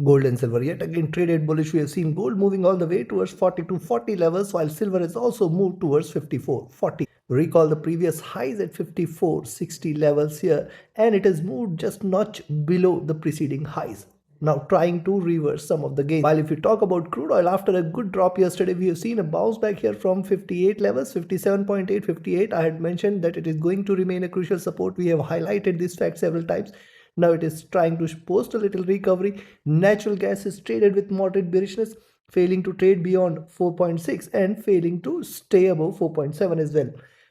Gold and silver yet again traded bullish. We have seen gold moving all the way towards 4240 levels, while silver has also moved towards 5440. Recall the previous highs at 5460 levels here, and it has moved just notch below the preceding highs, now trying to reverse some of the gains. While if you talk about crude oil, after a good drop yesterday, we have seen a bounce back here from 58 levels, 57.8, 58. I had mentioned that it is going to remain a crucial support. We have highlighted this fact several times. Now it is trying to post a little recovery. Natural gas is traded with moderate bearishness, failing to trade beyond 4.6 and failing to stay above 4.7 as well.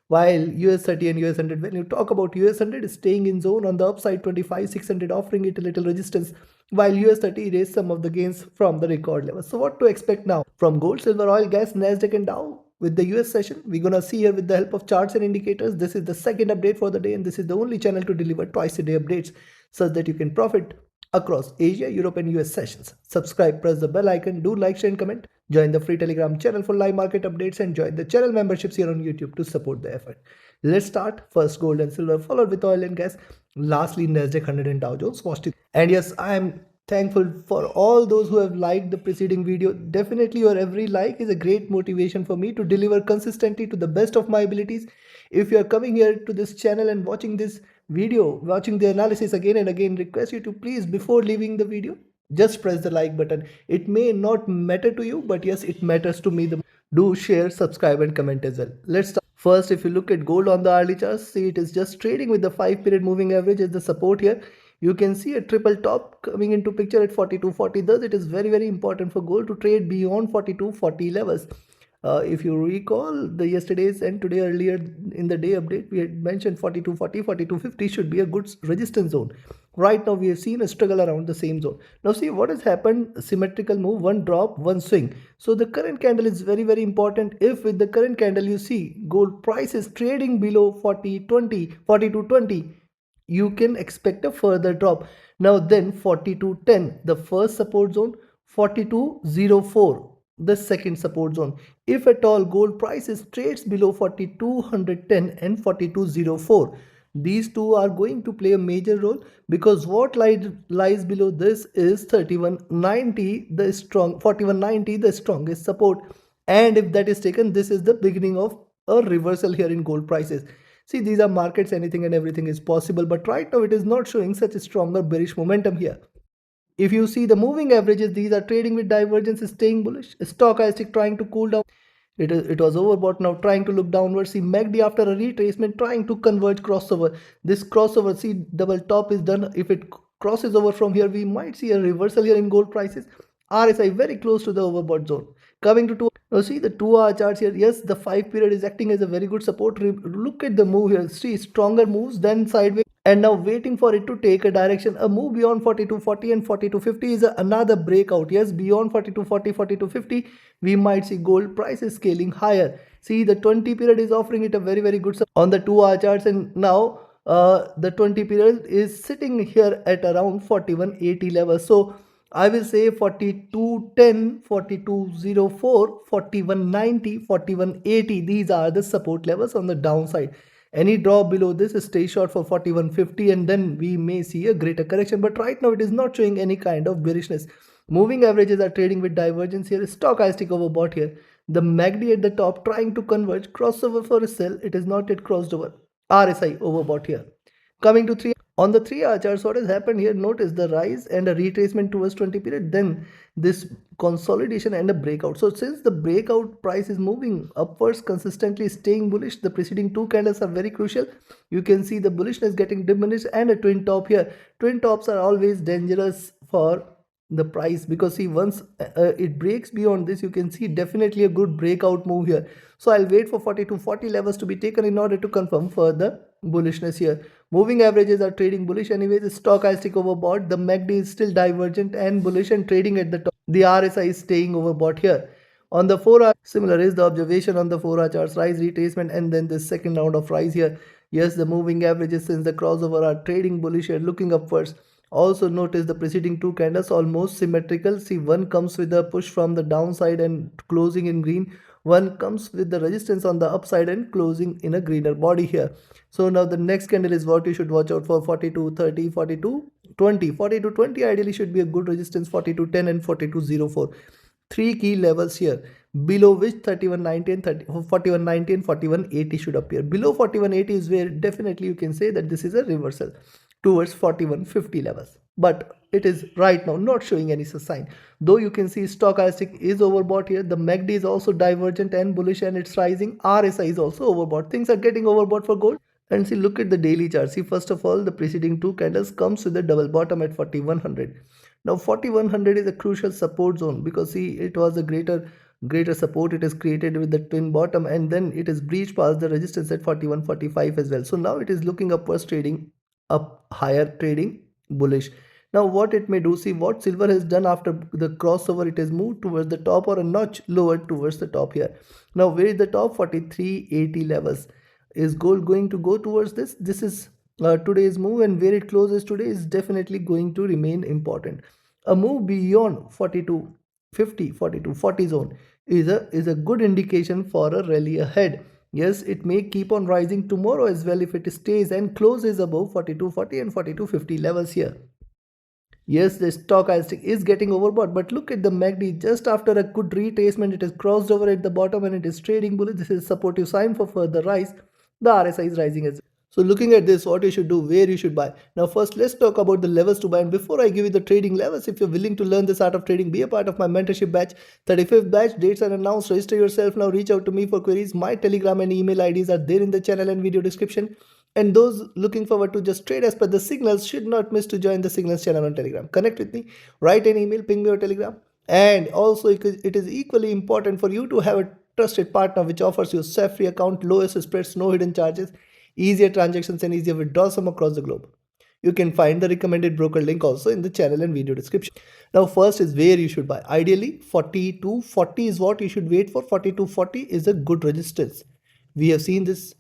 While US 30 and US 100, when you talk about US 100 is staying in zone on the upside, 25,600 offering it a little resistance, while US 30 erased some of the gains from the record level. So what to expect now from gold, silver, oil, gas, Nasdaq and Dow? With the US session, we're gonna see here with the help of charts and indicators. This is the second update for the day, and this is the only channel to deliver twice a day updates such that you can profit across Asia, Europe and US sessions. Subscribe, press the bell icon, do like, share and comment. Join the free Telegram channel for live market updates and join the channel memberships here on YouTube to support the effort. Let's start. First gold and silver, followed with oil and gas. Lastly, Nasdaq 100 and Dow Jones. And yes, I am thankful for all those who have liked the preceding video. Definitely your every like is a great motivation for me to deliver consistently to the best of my abilities. If you are coming here to this channel and watching this video, watching the analysis again and again, request you to please, before leaving the video, just press the like button. It may not matter to you, but yes, it matters to me. Do share, subscribe and comment as well. Let's start. First, if you look at gold on the hourly charts, see it is just trading with the 5-period moving average as the support here. You can see a triple top coming into picture at 4240. Thus, it is very important for gold to trade beyond 4240 levels. If you recall the yesterday's and today earlier in the day update, we had mentioned 4240, 4250 should be a good resistance zone. Right now, we have seen a struggle around the same zone. Now, see what has happened. Symmetrical move, one drop, one swing. So the current candle is very important. If with the current candle you see gold price is trading below 4020, 4220, you can expect a further drop. Now then 4210, the first support zone, 4204, the second support zone. If at all gold prices trades below 4210 and 4204, these two are going to play a major role, because what lies below this is 3190, the strong 4190, the strongest support. And if that is taken, this is the beginning of a reversal here in gold prices. See, these are markets, anything and everything is possible, but right now it is not showing such a stronger bearish momentum here. If you see the moving averages, these are trading with divergence, staying bullish. Stochastic trying to cool down. It was overbought, now trying to look downwards. See MACD after a retracement trying to converge crossover. This crossover, see double top is done. If it crosses over from here, we might see a reversal here in gold prices. RSI very close to the overbought zone. Coming to 2, now see the 2-hour charts here. Yes, the 5-period is acting as a very good support. Look at the move here. See stronger moves than sideways, and now waiting for it to take a direction. A move beyond 4240 and 4250 is another breakout. Yes, beyond 4240, 4250, we might see gold prices scaling higher. See the 20 period is offering it a very good support on the 2-hour charts, and now the 20 period is sitting here at around 4180 levels. So I will say 4210, 4204, 4190, 4180. These are the support levels on the downside. Any drop below this, stay short for 4150, and then we may see a greater correction. But right now it is not showing any kind of bearishness. Moving averages are trading with divergence here. Stochastic overbought here. The MACD at the top trying to converge, crossover for a sell. It is not yet crossed over. RSI overbought here. Coming to 3, on the 3-hour charts, what has happened here? Notice the rise and a retracement towards 20 period, then this consolidation and a breakout. So since the breakout price is moving upwards, consistently staying bullish, the preceding 2 candles are very crucial. You can see the bullishness getting diminished and a twin top here. Twin tops are always dangerous for the price, because see once it breaks beyond this, you can see definitely a good breakout move here. So I'll wait for 4240 levels to be taken in order to confirm further bullishness here. Moving averages are trading bullish anyways. Stochastic overbought. The MACD is still divergent and bullish and trading at the top. The RSI is staying overbought here. On the 4-hour, similar is the observation on the 4-hour charts. Rise, retracement, and then this second round of rise here. Yes, the moving averages since the crossover are trading bullish here, looking upwards. Also notice the preceding 2 candles almost symmetrical. See, one comes with a push from the downside and closing in green. One comes with the resistance on the upside and closing in a greener body here. So now the next candle is what you should watch out for, 4230, 42 20. 42.20 ideally should be a good resistance. 42.10 and 42.04. Three key levels here, below which 31.90 and 41.90 and 41.80 should appear. Below 41.80 is where definitely you can say that this is a reversal towards 41.50 levels. But it is right now not showing any such sign. Though you can see stochastic is overbought here. The MACD is also divergent and bullish and it's rising. RSI is also overbought. Things are getting overbought for gold. And see, look at the daily chart. See, first of all, the preceding two candles comes with a double bottom at 4100. Now 4100 is a crucial support zone because see, it was a greater support it is created with the twin bottom, and then it is breached past the resistance at 41.45 as well. So now it is looking upwards, trading up higher, trading bullish. Now what it may do, see what silver has done after the crossover, it has moved towards the top or a notch lower towards the top here. Now where is the top? 43.80 levels. Is gold going to go towards this? This is today's move, and where it closes today is definitely going to remain important. A move beyond 42.50, 42.40 zone is a good indication for a rally ahead. Yes, it may keep on rising tomorrow as well if it stays and closes above 42.40 and 42.50 levels here. Yes, the stochastic is getting overbought, but look at the MACD. Just after a good retracement, it has crossed over at the bottom and it is trading bullish. This is supportive sign for further rise. The RSI is rising as well. So looking at this, what you should do, where you should buy. Now first, let's talk about the levels to buy. And before I give you the trading levels, if you're willing to learn this art of trading, be a part of my mentorship batch. 35th batch, dates are announced. Register yourself now. Reach out to me for queries. My Telegram and email IDs are there in the channel and video description. And those looking forward to just trade as per the signals should not miss to join the signals channel on Telegram. Connect with me, write an email, ping me your Telegram. And also it is equally important for you to have a trusted partner which offers you a free account, lowest spreads, no hidden charges, easier transactions and easier withdrawals from across the globe. You can find the recommended broker link also in the channel and video description. Now first is where you should buy. Ideally 42.40 is what you should wait for. 42.40 is a good resistance. We have seen this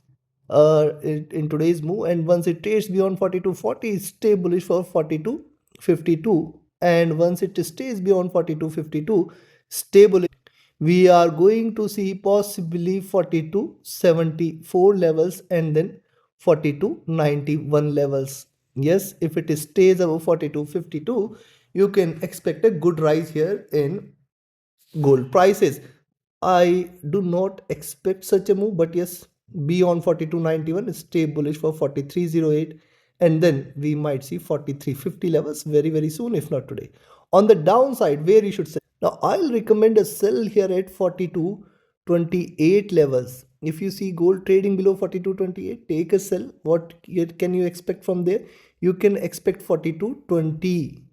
in today's move, and once it trades beyond 42.40, stay bullish for 42.52, and once it stays beyond 42.52, stay bullish. We are going to see possibly 42.74 levels and then 42.91 levels. Yes, if it stays above 42.52, you can expect a good rise here in gold prices. I do not expect such a move, but yes, beyond 42.91, stay bullish for 43.08, and then we might see 43.50 levels very soon, if not today. On the downside, where you should sell. Now, I'll recommend a sell here at 42.28 levels. If you see gold trading below 42.28, take a sell. What can you expect from there? You can expect 42.20,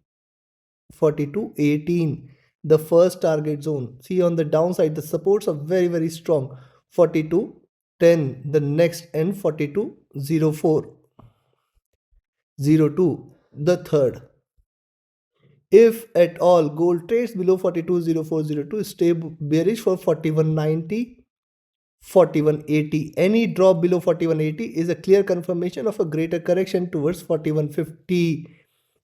42.18. The first target zone. See on the downside, the supports are very strong. 42.10, the next, and 42.04, 02, the third. If at all gold trades below 42.0402, stay bearish for 41.90, 41.80. Any drop below 41.80 is a clear confirmation of a greater correction towards 41.50.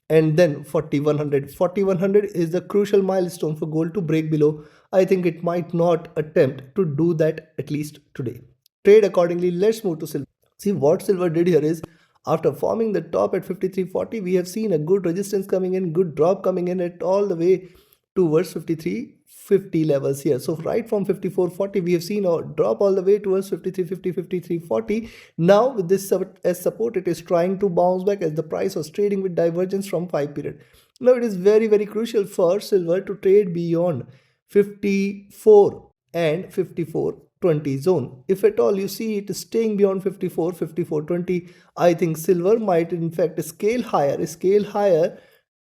And then 4100. 4100 is the crucial milestone for gold to break below. I think it might not attempt to do that at least today. Trade accordingly. Let's move to silver. See what silver did here is, after forming the top at 53.40, we have seen a good resistance coming in, good drop coming in at all the way towards 53.50 levels here. So right from 54.40, we have seen a drop all the way towards 53.50, 53.40. Now with this as support, it is trying to bounce back as the price was trading with divergence from 5 period. Now it is very crucial for silver to trade beyond 54 and 54.20 zone. If at all you see it is staying beyond 54, 54.20, I think silver might in fact scale higher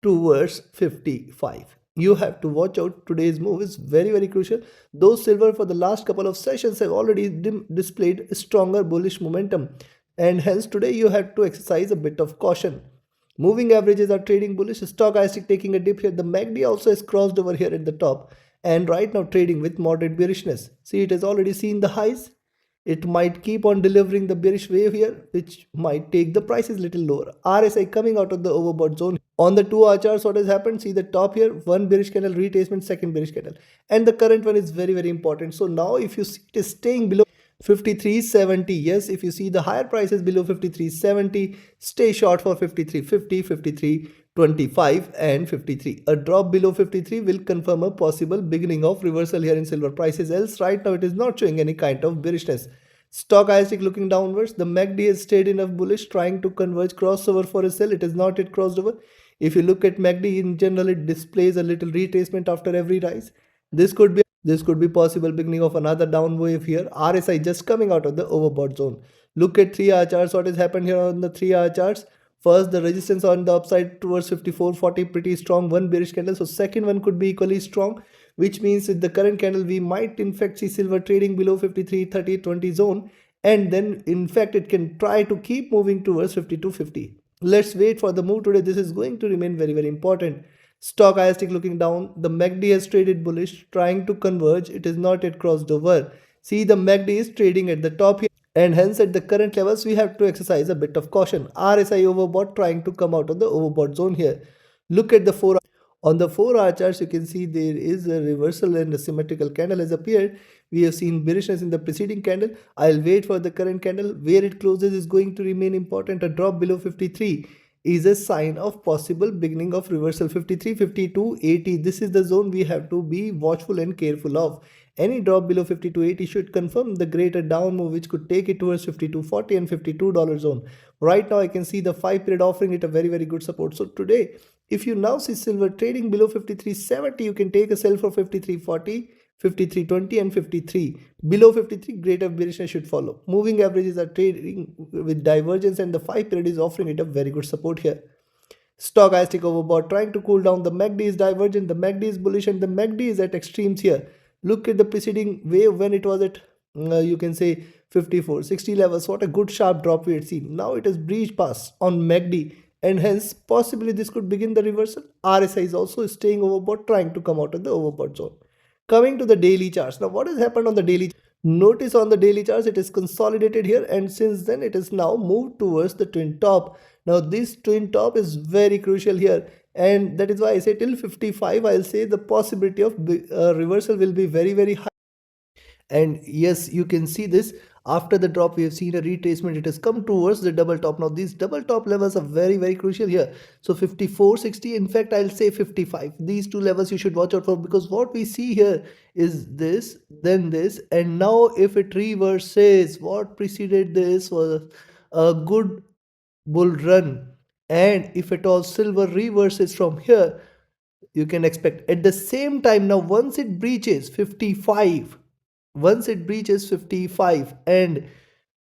towards 55. You have to watch out. Today's move is very crucial. Though silver for the last couple of sessions have already displayed stronger bullish momentum, and hence today you have to exercise a bit of caution. Moving averages are trading bullish. Stochastic taking a dip here. The MACD also has crossed over here at the top, and right now trading with moderate bearishness. See, it has already seen the highs. It might keep on delivering the bearish wave here, which might take the prices little lower. RSI coming out of the overbought zone. On the 2 hour charts, what has happened? See the top here, one bearish candle retracement, second bearish candle, and the current one is very important. So now if you see it is staying below 53.70, yes, if you see the higher prices below 53.70, stay short for 53.50, 25 and 53. A drop below 53 will confirm a possible beginning of reversal here in silver prices, else right now it is not showing any kind of bearishness. Stochastic looking downwards, the MACD has stayed enough bullish, trying to converge crossover for a sell. It is not yet crossed over. If you look at MACD in general, it displays a little retracement after every rise. This could be possible beginning of another down wave here. RSI just coming out of the overbought zone. Look at 3-hour charts. What has happened here on the 3-hour charts? First, the resistance on the upside towards 54.40, pretty strong, one bearish candle. So second one could be equally strong, which means with the current candle, we might in fact see silver trading below 53.30-20 zone. And then in fact, it can try to keep moving towards 52.50. Let's wait for the move today. This is going to remain very, very important. Stochastic looking down. The MACD has traded bullish, trying to converge. It is not yet crossed over. See, the MACD is trading at the top here, and hence at the current levels we have to exercise a bit of caution. RSI overbought, trying to come out of the overbought zone here. Look at the 4 on the 4-hour charts. You can see there is a reversal and a symmetrical candle has appeared. We have seen bearishness in the preceding candle. I'll wait for the current candle. Where it closes is going to remain important. A drop below 53 is a sign of possible beginning of reversal. 53, 52, 80, this is the zone we have to be watchful and careful of. Any drop below 52.80 should confirm the greater down move, which could take it towards 52.40 and $52 zone. Right now I can see the 5-period offering it a very, very good support. So today, if you now see silver trading below 53.70, you can take a sell for 53.40, 53.20 and 53. Below 53, greater bearishness should follow. Moving averages are trading with divergence, and the 5-period is offering it a very good support here. Stochastic overbought, trying to cool down. The MACD is divergent, the MACD is bullish, and the MACD is at extremes here. Look at the preceding wave when it was at you can say 54.60 levels. What a good sharp drop we had seen. Now it has breached past on MACD, and hence possibly this could begin the reversal. RSI is also staying overbought, trying to come out of the overbought zone. Coming to the daily charts. Now what has happened on the daily? Notice on the daily charts it is consolidated here, and since then it is now moved towards the twin top. Now this twin top is very crucial here, and that is why I say till 55 I'll say the possibility of reversal will be very, very high. And yes, you can see this. After the drop, we have seen a retracement. It has come towards the double top. Now these double top levels are very, very crucial here. So 54.60, in fact I'll say 55. These two levels you should watch out for, because what we see here is this, then this, and now if it reverses, what preceded this was a good bull run, and if at all silver reverses from here, you can expect at the same time. Now once it breaches 55, and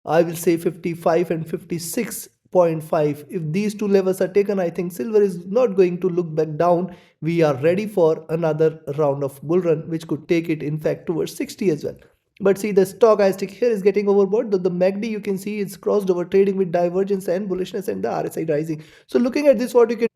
I will say 55 and 56.5, if these two levels are taken, I think silver is not going to look back down. We are ready for another round of bull run, which could take it in fact towards 60 as well. But see, the stochastic here is getting overbought. The MACD, you can see it's crossed over, trading with divergence and bullishness, and the RSI rising. So looking at this, what you can,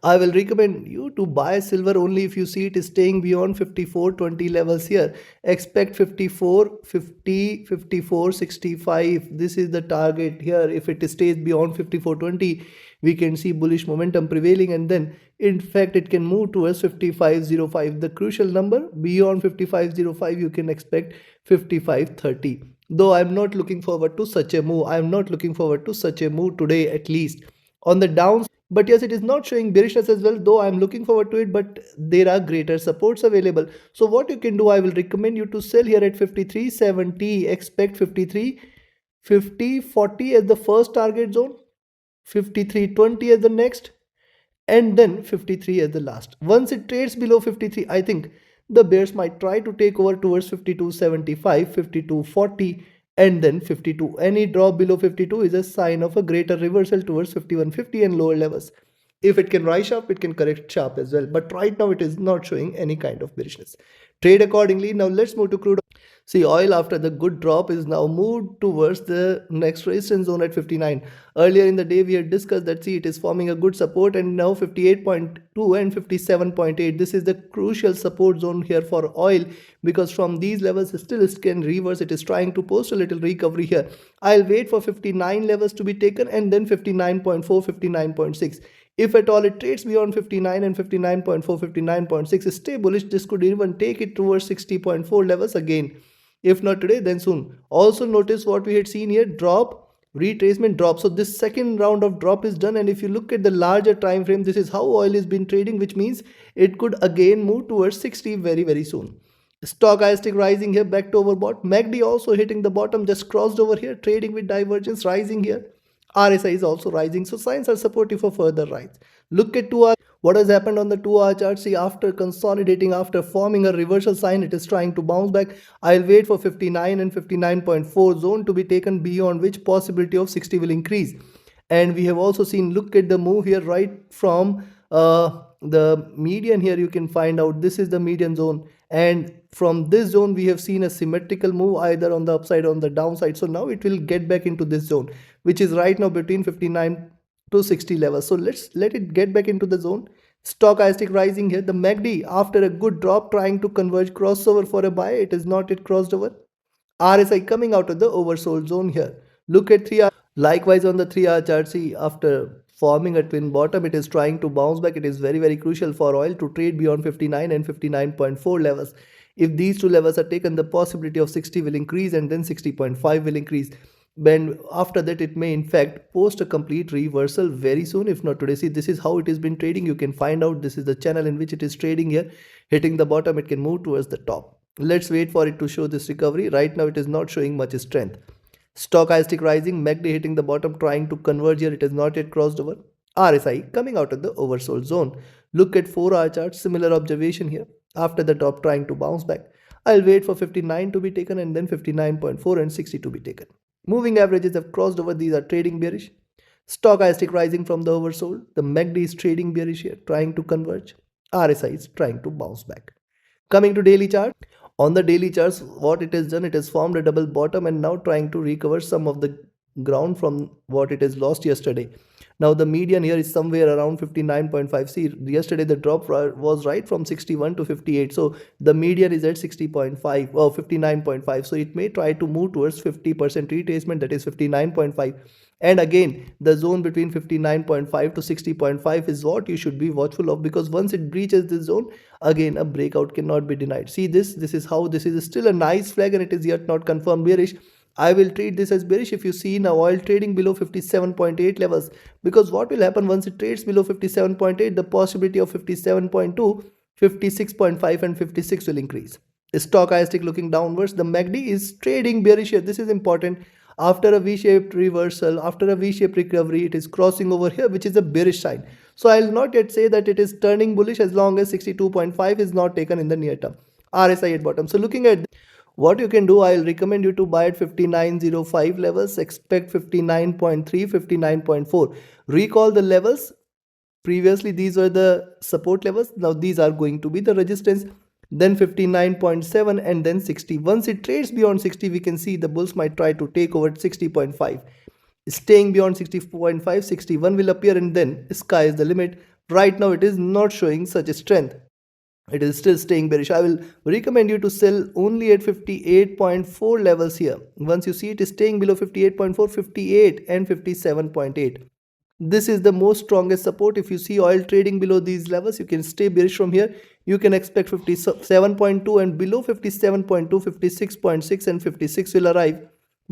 I will recommend you to buy silver only if you see it is staying beyond 54.20 levels here. Expect 54.50, 54.65. This is the target here. If it stays beyond 54.20, we can see bullish momentum prevailing, and then in fact it can move towards 55.05. The crucial number beyond 55.05, you can expect 55.30. Though I'm not looking forward to such a move. I'm not looking forward to such a move today, at least on the downs. But yes, it is not showing bearishness as well, though I'm looking forward to it, but there are greater supports available. So what you can do, I will recommend you to sell here at 53.70. Expect 53, 50, 40 as the first target zone, 53.20 as the next, and then 53 as the last. Once it trades below 53, I think the bears might try to take over towards 52.75, 52.40, and then 52. Any drop below 52 is a sign of a greater reversal towards 51.50 and lower levels. If it can rise sharp, it can correct sharp as well. But right now it is not showing any kind of bearishness. Trade accordingly. Now let's move to crude. See, oil after the good drop is now moved towards the next resistance zone at 59. Earlier in the day, we had discussed that, see, it is forming a good support, and now 58.2 and 57.8. This is the crucial support zone here for oil, because from these levels still it can reverse. It is trying to post a little recovery here. I'll wait for 59 levels to be taken, and then 59.4, 59.6. If at all it trades beyond 59 and 59.4, 59.6, stay bullish. This could even take it towards 60.4 levels again. If not today, then soon. Also notice what we had seen here, drop, retracement drop. So this second round of drop is done, and if you look at the larger time frame, this is how oil is been trading, which means it could again move towards 60 very soon. Stochastic rising here, back to overbought. MACD also hitting the bottom, just crossed over here, trading with divergence, rising here. RSI is also rising, so signs are supportive for further rise. Look at 2 hour. What has happened on the 2-hour chart? See, after consolidating, after forming a reversal sign, it is trying to bounce back. I'll wait for 59 and 59.4 zone to be taken, beyond which possibility of 60 will increase. And we have also seen, look at the move here, right from the median here, you can find out this is the median zone, and from this zone we have seen a symmetrical move either on the upside or on the downside. So now it will get back into this zone, which is right now between 59 to 60 levels. So let's let it get back into the zone. Stochastic rising here. The MACD, after a good drop, trying to converge, crossover for a buy. It is not yet crossed over. RSI coming out of the oversold zone here. Look at 3 hour. Likewise on the 3-hour chart, see, after forming a twin bottom, it is trying to bounce back. It is very crucial for oil to trade beyond 59 and 59.4 levels. If these two levels are taken, the possibility of 60 will increase, and then 60.5 will increase. Then after that, it may in fact post a complete reversal very soon, if not today. See, this is how it has been trading. You can find out this is the channel in which it is trading here. Hitting the bottom, it can move towards the top. Let's wait for it to show this recovery. Right now it is not showing much strength. Stochastic rising, MACD hitting the bottom, trying to converge here. It has not yet crossed over. RSI coming out of the oversold zone. Look at 4-hour chart, similar observation here. After the top, trying to bounce back. I'll wait for 59 to be taken, and then 59.4 and 60 to be taken. Moving averages have crossed over. These are trading bearish. Stochastic rising from the oversold. The MACD is trading bearish here, trying to converge. RSI is trying to bounce back. Coming to daily chart. On the daily charts, what it has done, it has formed a double bottom and now trying to recover some of the ground from what it has lost yesterday. Now the median here is somewhere around 59.5. See, yesterday the drop was right from 61 to 58. So the median is at 60.5 or 59.5. So it may try to move towards 50% retracement, that is 59.5. And again, the zone between 59.5 to 60.5 is what you should be watchful of, because once it breaches this zone, again a breakout cannot be denied. See this is how this is still a nice flag, and it is yet not confirmed bearish. I will treat this as bearish if you see now oil trading below 57.8 levels, because what will happen once it trades below 57.8, the possibility of 57.2, 56.5 and 56 will increase. Stochastic looking downwards. The MACD is trading bearish here. This is important. After a V-shaped reversal, after a V-shaped recovery, it is crossing over here, which is a bearish sign. So I will not yet say that it is turning bullish as long as 62.5 is not taken in the near term. RSI at bottom. So looking at what you can do, I'll recommend you to buy at 59.05 levels, expect 59.3, 59.4. Recall the levels. Previously, these were the support levels. Now these are going to be the resistance. Then 59.7 and then 60. Once it trades beyond 60, we can see the bulls might try to take over at 60.5. Staying beyond 60.5, 61 will appear, and then sky is the limit. Right now, it is not showing such a strength. It is still staying bearish. I will recommend you to sell only at 58.4 levels here. Once you see it is staying below 58.4, 58 and 57.8. This is the most strongest support. If you see oil trading below these levels, you can stay bearish from here. You can expect 57.2, and below 57.2, 56.6 and 56 will arrive.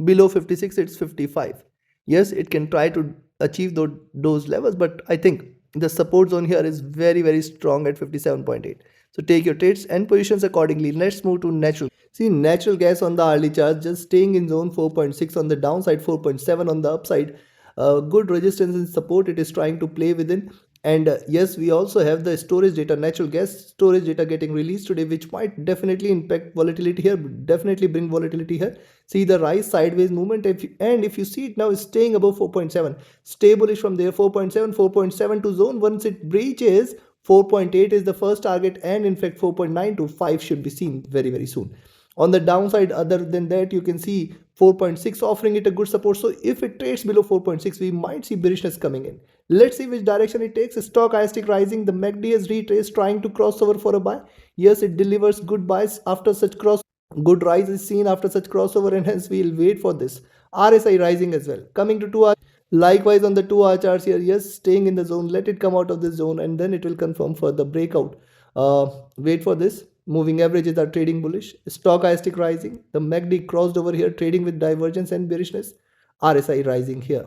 Below 56, it's 55. Yes, it can try to achieve those levels, but I think the support zone here is very strong at 57.8. So take your trades and positions accordingly. Let's move to natural. See, natural gas on the hourly chart just staying in zone 4.6 on the downside, 4.7 on the upside. Good resistance and support it is trying to play within. And yes, we also have the storage data, natural gas storage data getting released today, which might definitely impact volatility here, definitely bring volatility here. See the rise sideways movement, and if you see it now is staying above 4.7, stay bullish from there. 4.7 to zone. Once it breaches 4.8 is the first target, and in fact 4.9 to 5 should be seen very soon. On the downside, other than that, you can see 4.6 offering it a good support. So if it trades below 4.6, we might see bearishness coming in. Let's see which direction it takes. Stochastic rising. The MACD has retraced, trying to cross over for a buy. Yes, it delivers good buys after such cross. Good rise is seen after such crossover, and hence we'll wait for this. RSI rising as well. Coming to 2 hour. Likewise on the 2-hour charts here, yes, staying in the zone. Let it come out of this zone, and then it will confirm further breakout. Wait for this. Moving averages are trading bullish. Stochastic rising. The MACD crossed over here, trading with divergence and bearishness. RSI rising here.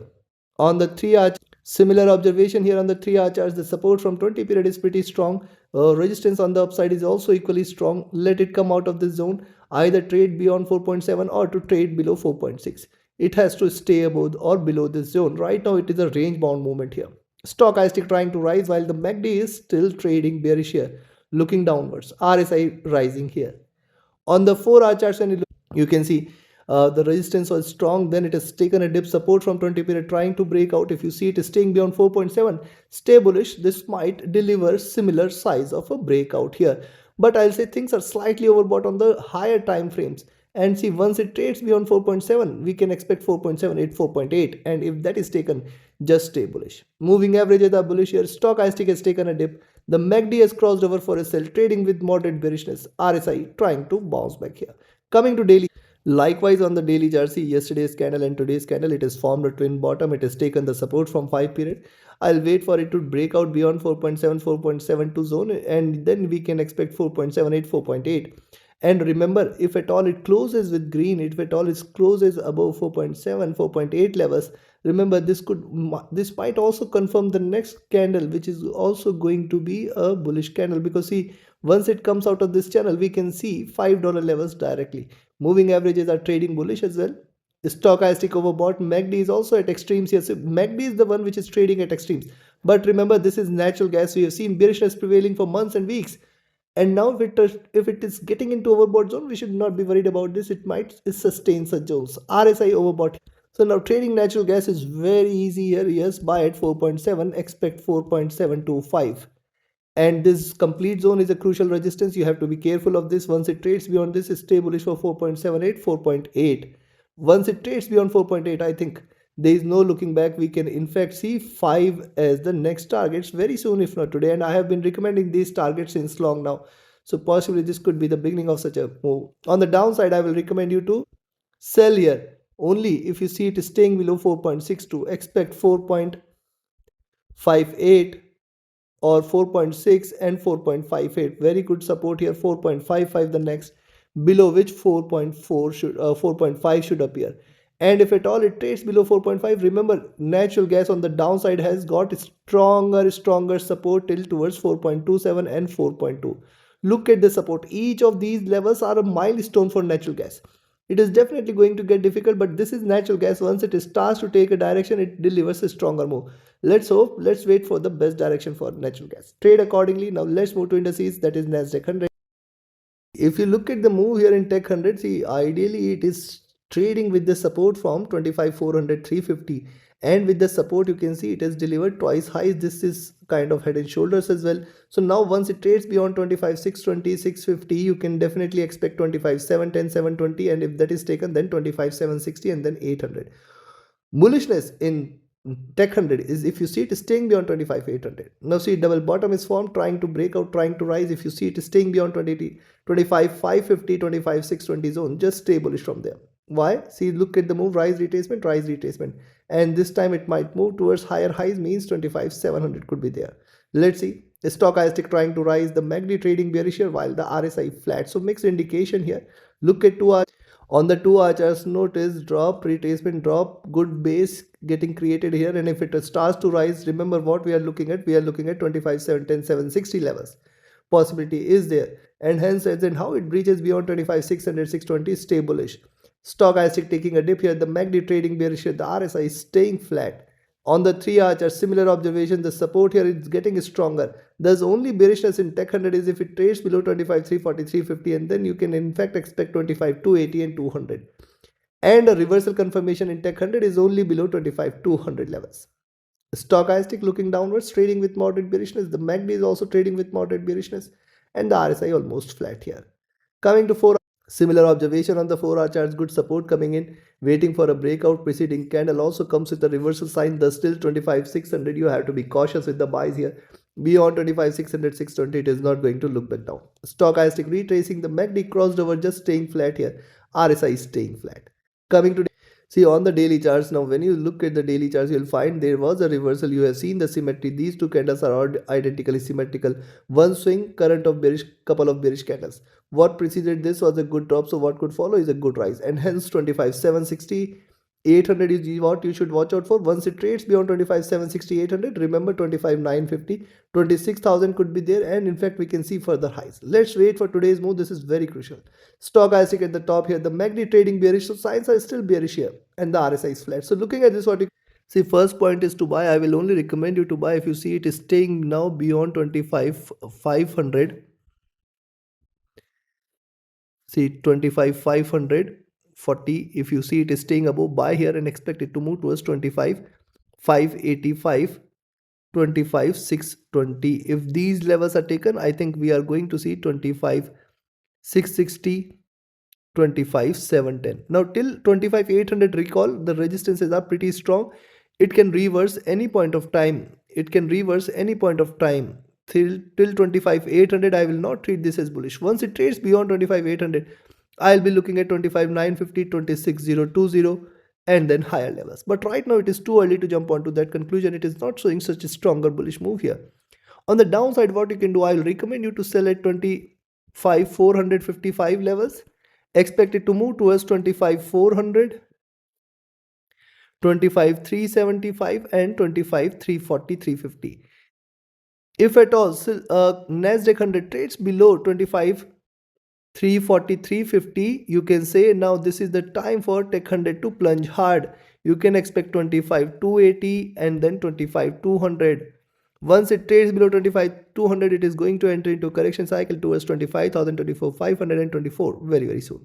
On the 3-hour, similar observation here on the 3-hour charts, the support from 20 period is pretty strong. Resistance on the upside is also equally strong. Let it come out of this zone, either trade beyond 4.7 or to trade below 4.6. It has to stay above or below this zone. Right now it is a range bound movement here. Stochastic trying to rise while the MACD is still trading bearish here, looking downwards. RSI rising here. On the 4-hour charts, when you can see the resistance was strong, then it has taken a dip, support from 20 period trying to break out. If you see it is staying beyond 4.7, stay bullish. This might deliver similar size of a breakout here, but I'll say things are slightly overbought on the higher time frames. And see, once it trades beyond 4.7, we can expect 4.78, 4.8, and if that is taken, just stay bullish. Moving averages are bullish here. Stochastic has taken a dip. The MACD has crossed over for a sell, trading with moderate bearishness. RSI trying to bounce back here. Coming to daily. Likewise on the daily chart, see yesterday's candle and today's candle, it has formed a twin bottom. It has taken the support from 5 period. I'll wait for it to break out beyond 4.7, 4.72 zone, and then we can expect 4.78, 4.8. And remember, if at all it closes with green, if at all it closes above 4.7, 4.8 levels, remember this might also confirm the next candle, which is also going to be a bullish candle, because see, once it comes out of this channel, we can see $5 levels directly. Moving averages are trading bullish as well. Stochastic overbought. MACD is also at extremes here. So MACD is the one which is trading at extremes. But remember, this is natural gas. We have seen bearishness prevailing for months and weeks. And now if it is getting into overbought zone, we should not be worried about this. It might sustain such zones. RSI overbought. So now trading natural gas is very easy here. Yes, buy at 4.7, expect 4.725. And this complete zone is a crucial resistance. You have to be careful of this. Once it trades beyond this, stay bullish for 4.78, 4.8. Once it trades beyond 4.8, I think there is no looking back. We can in fact see 5 as the next targets very soon, if not today. And I have been recommending these targets since long now. So possibly this could be the beginning of such a move. On the downside, I will recommend you to sell here only if you see it staying below 4.62. Expect 4.58 or 4.6 and 4.58. Very good support here. 4.55 the next, below which 4.4 should 4.5 should appear. And if at all it trades below 4.5, remember natural gas on the downside has got stronger support till towards 4.27 and 4.2. Look at the support. Each of these levels are a milestone for natural gas. It is definitely going to get difficult, but this is natural gas. Once it starts to take a direction, it delivers a stronger move. Let's wait for the best direction for natural gas. Trade accordingly. Now let's move to indices, that is Nasdaq 100. If you look at the move here in Tech 100, see, ideally it is trading with the support from 25,400, 350, and with the support you can see it has delivered twice highs. This is kind of head and shoulders as well. So now once it trades beyond 25,620, 650, you can definitely expect 25,710, 720, and if that is taken, then 25,760 and then 800. Bullishness in Tech 100 is if you see it staying beyond 25,800. Now see, double bottom is formed, trying to break out, trying to rise. If you see it staying beyond 25,550, 25,620 zone, just stay bullish from there. Why? See, look at the move, rise retracement, and this time it might move towards higher highs, means 25,700 could be there. Let's see. The stochastic trying to rise, the MACD trading bearish here while the RSI flat. So mixed indication here. Look at 2 hours. On the 2 hour charts, notice drop, retracement, drop, good base getting created here. And if it starts to rise, remember what we are looking at. We are looking at 25,710, 760 levels. Possibility is there. And hence, as in how it breaches beyond 25,600, 620, stay bullish. Stochastic taking a dip here. The MACD trading bearish here. The RSI is staying flat. On the 3 hour chart, similar observation, the support here is getting stronger. There's only bearishness in Tech 100 is if it trades below 25,340, 350, and then you can in fact expect 25,280 and 200. And a reversal confirmation in Tech 100 is only below 25,200 levels. Stochastic looking downwards, trading with moderate bearishness. The MACD is also trading with moderate bearishness, and the RSI almost flat here. Coming to 4, similar observation on the 4 hour charts, good support coming in, waiting for a breakout. Preceding candle also comes with a reversal sign. Thus still 25,600, you have to be cautious with the buys here. Beyond 25,600, 620, it is not going to look back down. Stochastic retracing, the MACD crossed over, just staying flat here. RSI is staying flat. Coming to see on the daily charts, now when you look at the daily charts, you'll find there was a reversal. You have seen the symmetry. These two candles are identically symmetrical. One swing, current of bearish, couple of bearish candles. What preceded this was a good drop, so what could follow is a good rise, and hence 25,760 800 is what you should watch out for. Once it trades beyond 25,760, 800, remember 25,950, 26,000 could be there, and in fact we can see further highs. Let's wait for today's move. This is very crucial. Stochastic at the top here, the MACD trading bearish, so signs are still bearish here, and the RSI is flat. So looking at this, what you see, first point is to buy. I will only recommend you to buy if you see it is staying now beyond 25,500. See 25,540. If you see it is staying above, buy here and expect it to move towards 25,585, 25,620. If these levels are taken, I think we are going to see 25,660, 25,710. Now till 25,800, recall the resistances are pretty strong. It can reverse any point of time. It can reverse any point of time. Till 25,800, I will not treat this as bullish. Once it trades beyond 25,800, I'll be looking at 25,950, 26,020, and then higher levels. But right now it is too early to jump onto that conclusion. It is not showing such a stronger bullish move here. On the downside, what you can do, I will recommend you to sell at 25,455 levels. Expect it to move towards 25,400, 25,375, and 25,340, 350. If at all Nasdaq 100 trades below 25,340, 350, you can say now this is the time for Tech 100 to plunge hard. You can expect 25,280 and then 25,200. Once it trades below 25,200, it is going to enter into correction cycle towards 25,000, 24,500, and 24 very, very soon.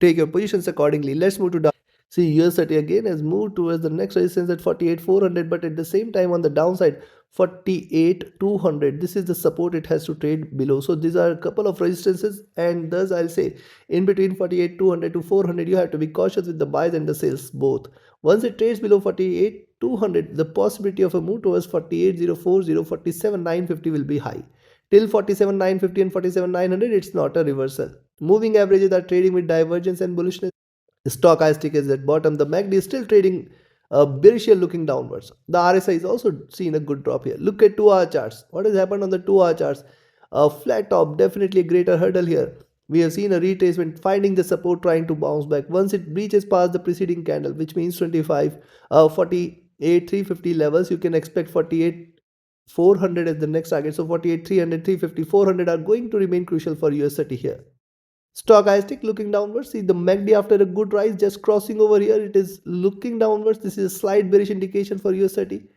Take your positions accordingly. Let's move to down. See, USDT again has moved towards the next resistance at 48,400, but at the same time on the downside, 48,200. This is the support it has to trade below. So these are a couple of resistances, and thus I'll say in between 48,200 to 400, you have to be cautious with the buys and the sales both. Once it trades below 48,200, the possibility of a move towards 48,040, 47,950 will be high. Till 47,950 and 47,900, it's not a reversal. Moving averages are trading with divergence and bullishness. Stochastic is at bottom. The MACD is still trading bearish here, looking downwards. The RSI is also seeing a good drop here. Look at 2-hour charts. What has happened on the 2-hour charts? A flat top, definitely a greater hurdle here. We have seen a retracement, finding the support, trying to bounce back. Once it breaches past the preceding candle, which means 48,350 levels, you can expect 48,400 as the next target. So 48,300, 350, 400 are going to remain crucial for USDT here. Stochastic looking downwards. See the MACD after a good rise just crossing over here. It is looking downwards. This is a slight bearish indication for USDT.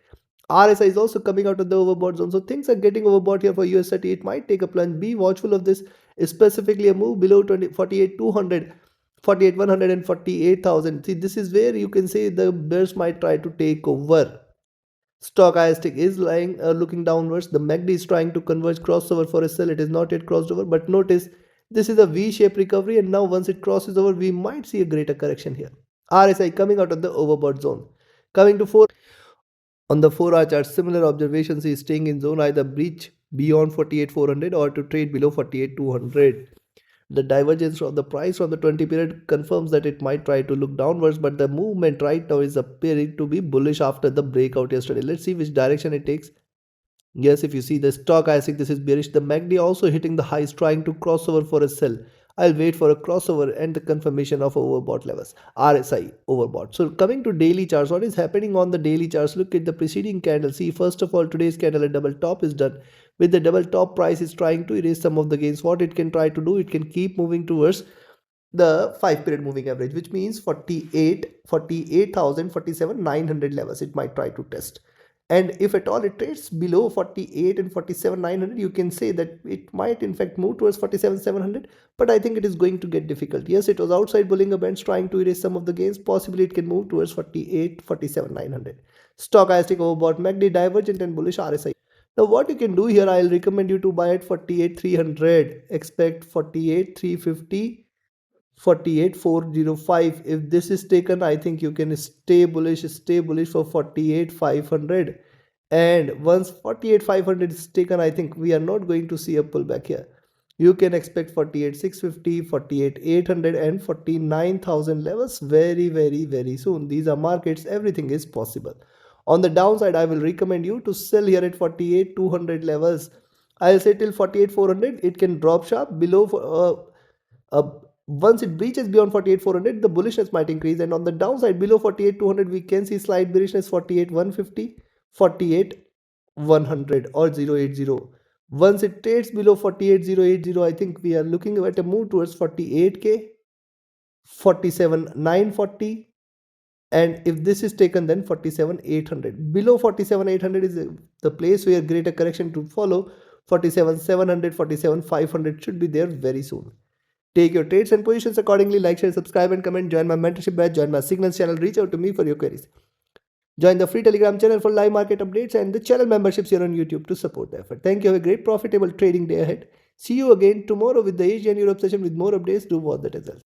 RSI is also coming out of the overbought zone. So things are getting overbought here for USDT. It might take a plunge. Be watchful of this. Specifically a move below 48,200, 48,100 and 48,000. See, this is where you can say the bears might try to take over. Stochastic is looking downwards. The MACD is trying to converge crossover for a sell. It is not yet crossed over, but notice this is a V-shaped recovery, and now once it crosses over, we might see a greater correction here. RSI coming out of the overbought zone. Coming to 4. On the 4-hour chart, similar observations is staying in zone, either breach beyond 48,400 or to trade below 48,200. The divergence of the price from the 20 period confirms that it might try to look downwards, but the movement right now is appearing to be bullish after the breakout yesterday. Let's see which direction it takes. Yes, if you see the stochastic, this is bearish. The MACD also hitting the highs, trying to cross over for a sell. I'll wait for a crossover and the confirmation of overbought levels. RSI overbought. So coming to daily charts, what is happening on the daily charts? Look at the preceding candle. See, first of all, today's candle, a double top is done. With the double top, price is trying to erase some of the gains. What it can try to do, it can keep moving towards the 5-period moving average, which means 48,000, 47,900 levels. It might try to test. And if at all it trades below 48 and 47,900, you can say that it might in fact move towards 47,700, but I think it is going to get difficult. Yes, it was outside Bollinger Bands trying to erase some of the gains. Possibly it can move towards 48, 47,900. Stochastic overbought, MACD divergent and bullish RSI. Now what you can do here, I'll recommend you to buy at 48,300. Expect 48,350. 48,405. If this is taken, I think you can stay bullish for 48,500. And once 48,500 is taken, I think we are not going to see a pullback here. You can expect 48,650, 48,800 and 49,000 levels very, very, very soon. These are markets. Everything is possible. On the downside, I will recommend you to sell here at 48,200 levels. I'll say till 48,400. It can drop sharp below Once it breaches beyond 48,400, the bullishness might increase, and on the downside below 48,200 we can see slight bearishness 48,150, 48,100 or 080. Once it trades below 48,080, I think we are looking at a move towards 48k, 47,940, and if this is taken then 47,800. Below 47,800 is the place where greater correction to follow. 47,700, 47,500 should be there very soon. Take your trades and positions accordingly. Like, share, subscribe and comment. Join my mentorship batch. Join my signals channel. Reach out to me for your queries. Join the free Telegram channel for live market updates and the channel memberships here on YouTube to support the effort. Thank you. Have a great profitable trading day ahead. See you again tomorrow with the Asia and Europe session with more updates. Do watch that as well.